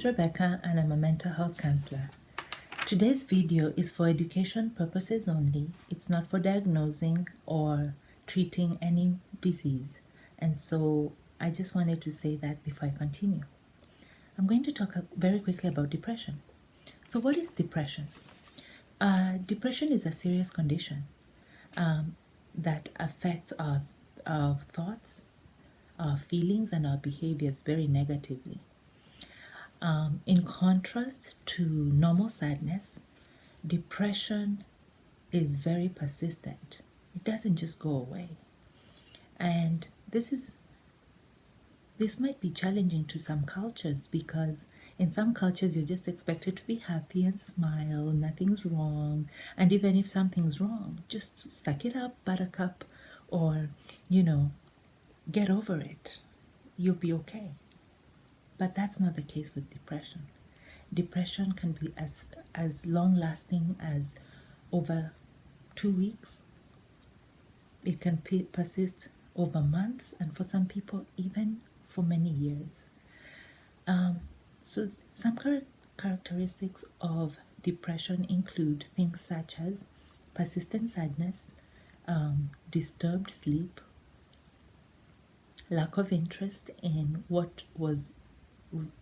is Rebecca and I'm a mental health counselor. Today's video is for education purposes only. It's not for diagnosing or treating any disease. And so I just wanted to say that before I continue. I'm going to talk very quickly about depression. So what is depression? Depression is a serious condition that affects our thoughts, our feelings, and our behaviors very negatively. In contrast to normal sadness, depression is very persistent. It doesn't just go away. And this might be challenging to some cultures because in some cultures you're just expected to be happy and smile, nothing's wrong. And even if something's wrong, just suck it up, buttercup, or, get over it. You'll be okay. But that's not the case with depression. Depression can be as long-lasting as over 2 weeks. It can persist over months, and for some people, even for many years. So some characteristics of depression include things such as persistent sadness, disturbed sleep, lack of interest in what was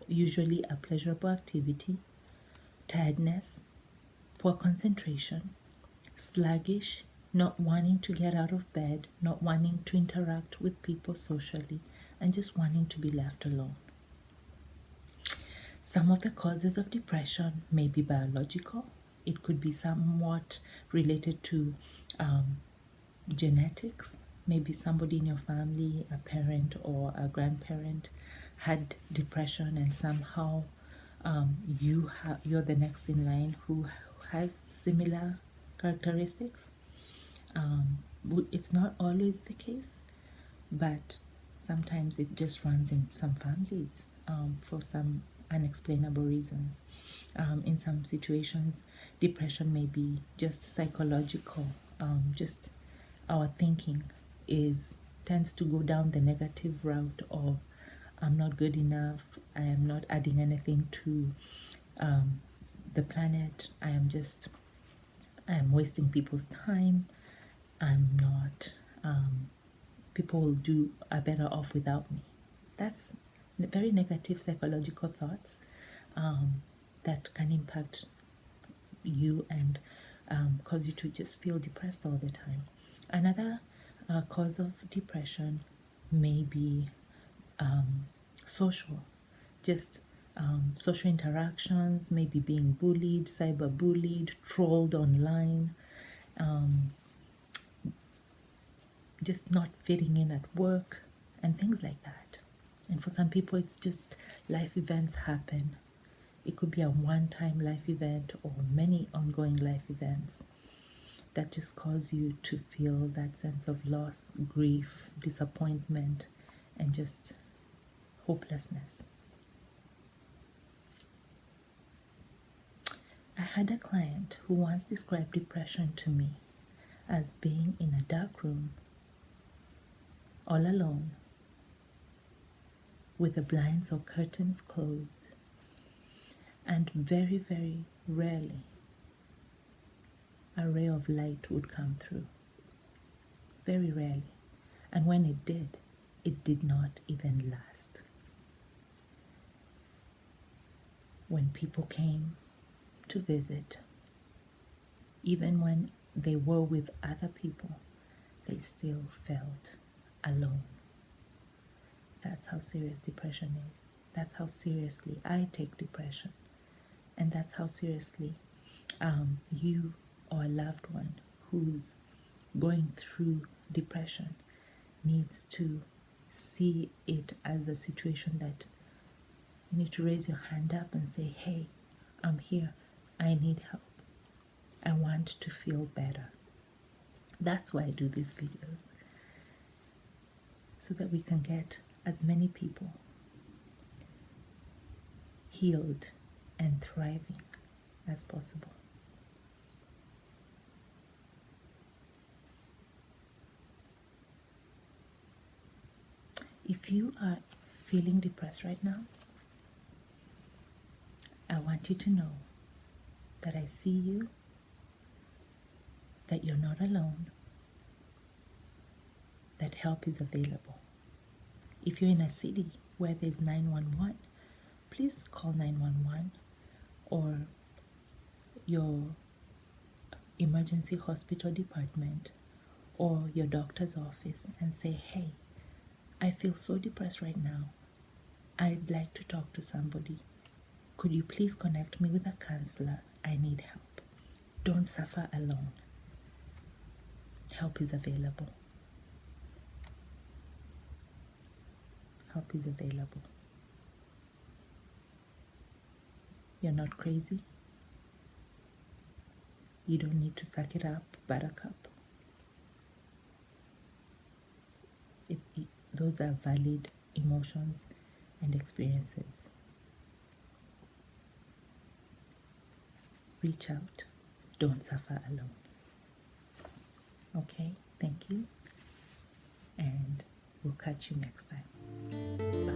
usually a pleasurable activity, tiredness, poor concentration, sluggish, not wanting to get out of bed, not wanting to interact with people socially, and just wanting to be left alone. Some of the causes of depression may be biological. It could be somewhat related to genetics. Maybe somebody in your family, a parent or a grandparent, had depression, and somehow you're the next in line who has similar characteristics. It's not always the case, but sometimes it just runs in some families for some unexplainable reasons. In some situations, depression may be just psychological. Just our thinking tends to go down the negative route of I'm not good enough, I am not adding anything to the planet, I am wasting people's time, people are better off without me. That's very negative psychological thoughts that can impact you and cause you to just feel depressed all the time. Another cause of depression may be social, just social interactions, maybe being bullied, cyberbullied, trolled online, just not fitting in at work, and things like that. And for some people, it's just life events happen. It could be a one-time life event or many ongoing life events that just cause you to feel that sense of loss, grief, disappointment, and just hopelessness. I had a client who once described depression to me as being in a dark room, all alone, with the blinds or curtains closed, and very, very rarely a ray of light would come through. Very rarely. And when it did not even last. When people came to visit, even when they were with other people, they still felt alone. That's how serious depression is. That's how seriously I take depression. And that's how seriously you or a loved one who's going through depression needs to see it as a situation that you need to raise your hand up and say, hey, I'm here. I need help. I want to feel better. That's why I do these videos. So that we can get as many people healed and thriving as possible. If you are feeling depressed right now, I want you to know that I see you, that you're not alone, that help is available. If you're in a city where there's 911, please call 911 or your emergency hospital department or your doctor's office and say, hey, I feel so depressed right now. I'd like to talk to somebody. Could you please connect me with a counselor? I need help. Don't suffer alone. Help is available. Help is available. You're not crazy. You don't need to suck it up, buttercup. Those are valid emotions and experiences. Reach out. Don't suffer alone. Okay, thank you. And we'll catch you next time. Bye.